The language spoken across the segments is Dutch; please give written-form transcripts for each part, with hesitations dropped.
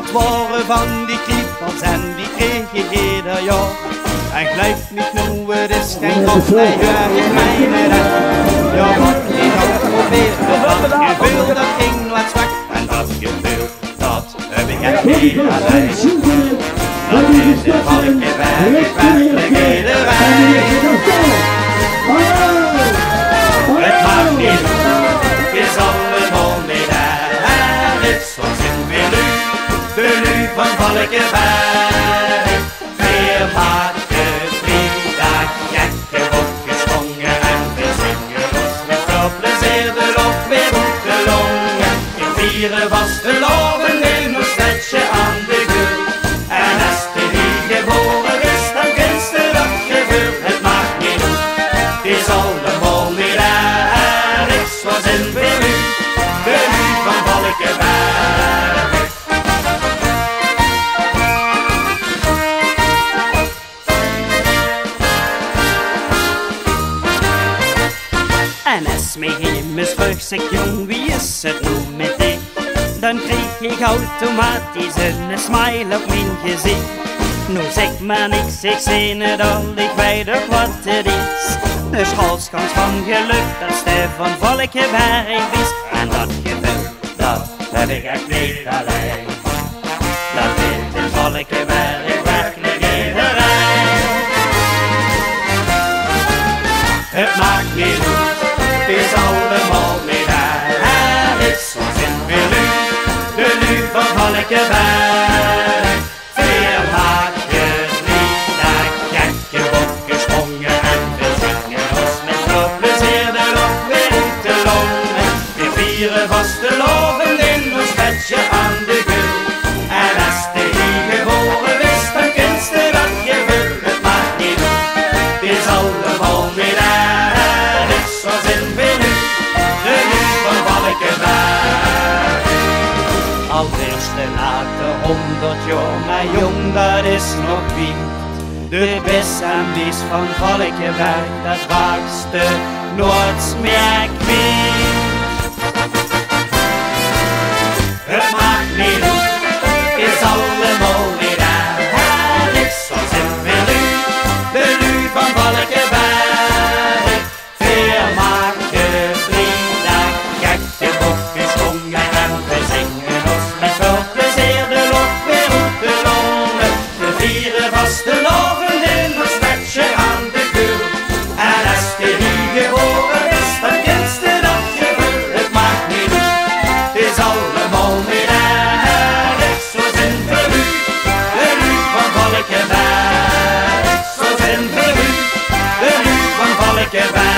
Het waren van die kriepels en die kreeg ik ieder jaar. En gelijk niet nu, het is geen grap, nee, hoor ik mij niet uit. Ja, wat ik had geprobeerd, dat gevoel dat ging wat zwak. En dat gevoel, dat heb ik echt niet alleen. Dat is het valkje waar ik werkelijk iedereen. Het maakt niet uit, het is allemaal niet daar. Het is zoals in Velu, de nu van Valkenberg. Weer maken, vrijdag, gekke bokjes, gongen en we zingen ons met veel plezier de lof weer op de longen. In vieren was de loven in ons stadje aan de gul. En als de die geboren is, dan kent ze dat gevoel. Het maakt niet uit, het is allemaal niet erg. Zoals in Velu, de nu van Valkenberg. En als mij hemels terug zegt, jong, wie is het nu met dich? Dan kreeg ik automatisch een smile op mijn gezicht. Nu zeg maar niks, ik zie het al, ik weet ook wat het is. De schoolskans van geluk, dat Stefan Valkenberg is. En dat gevoel, dat heb ik echt niet alleen. Dat vindt in Valkenberg werkelijk iedereen. Het maakt niet uit, het is allemaal niet waar. Het is zoals in Velu, de nu van Valkenberg. Weer maken, vrijdag, gekke bokjes, sprongen en we zingen ons met veel plezier de lof weer op de longen. We vieren vast de loven in ons bedje aan de gul. En als de hier geboren is, dan kent ze dat gevoel. Het maakt niet uit, het is allemaal niet erg. Zoals in Velu, de nu van Valkenberg. Al eerste na de 100 jaar, maar jong, dat is nog wie. De best en bies van Valkenberg, dat raakste nooit meer kwijt. Het maakt niet uit, is allemaal niet erg. Zoals in Velu, de nu van Valkenberg. Weer maken, vrijdag, gekke bokjes, gongen en we zingen ons met veel plezier de lof weer op de longen. We vieren vast de loven in ons stadje aan de gul. En als de hier geboren is, dan kent ze dat gevoel. Het maakt niet uit, het is allemaal niet erg. Zoals in Velu, de nu van Valkenberg. Zoals in Velu, de nu van Valkenberg.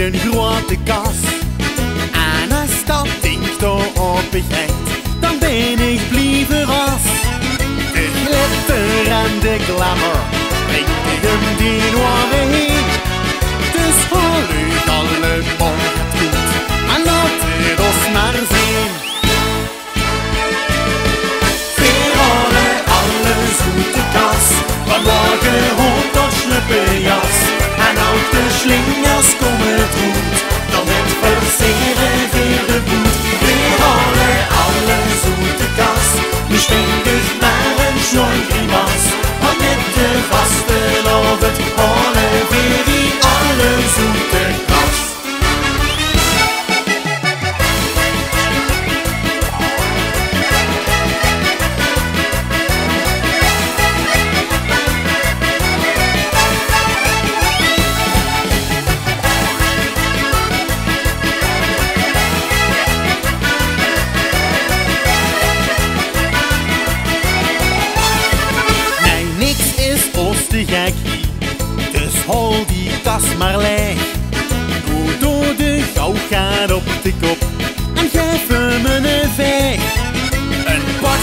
Een grote kas. En als dat ding erop begint, dan ben ik blij verrast. De glitter en de glamour brengen die noire heen. Dus hol uit allemaal het goed en laat het ons maar zien. Voor alle zoete kas, van wagen, hond tot slipperjas. En ook de slingers komen goed, dan het versieren weer de boet. We halen alle zoete kas, nu schwingt maar een schnooi grimas. Want met de vaste lof het halen weer die alle zoete kas. Dus hol die tas maar leeg. Doe de gauw gaat op de kop en geef hem een veeg. Een pak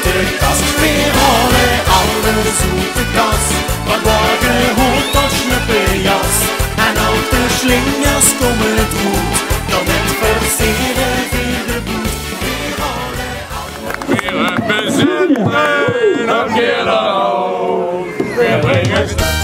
zoete kas. Weer halen alle zoete kas. Wat wagen hoort tot snuppenjas. En ook de slingers komen het goed. Dan het versieren weer de boet. Weer halen alle... Weer een bezitten, een keer de hoofd. Weer brengen.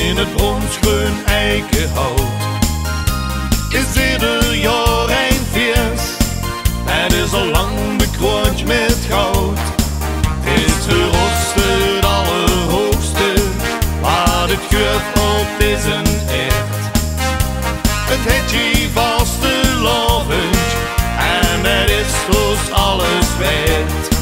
In het bronsgroen eikenhout is ieder jaar een feest. Het is al lang bekroond met goud. Het is verrost het allerhoogste, maar het geurt op is een echt. Het heeft je vaste lovend en het is dus alles waard.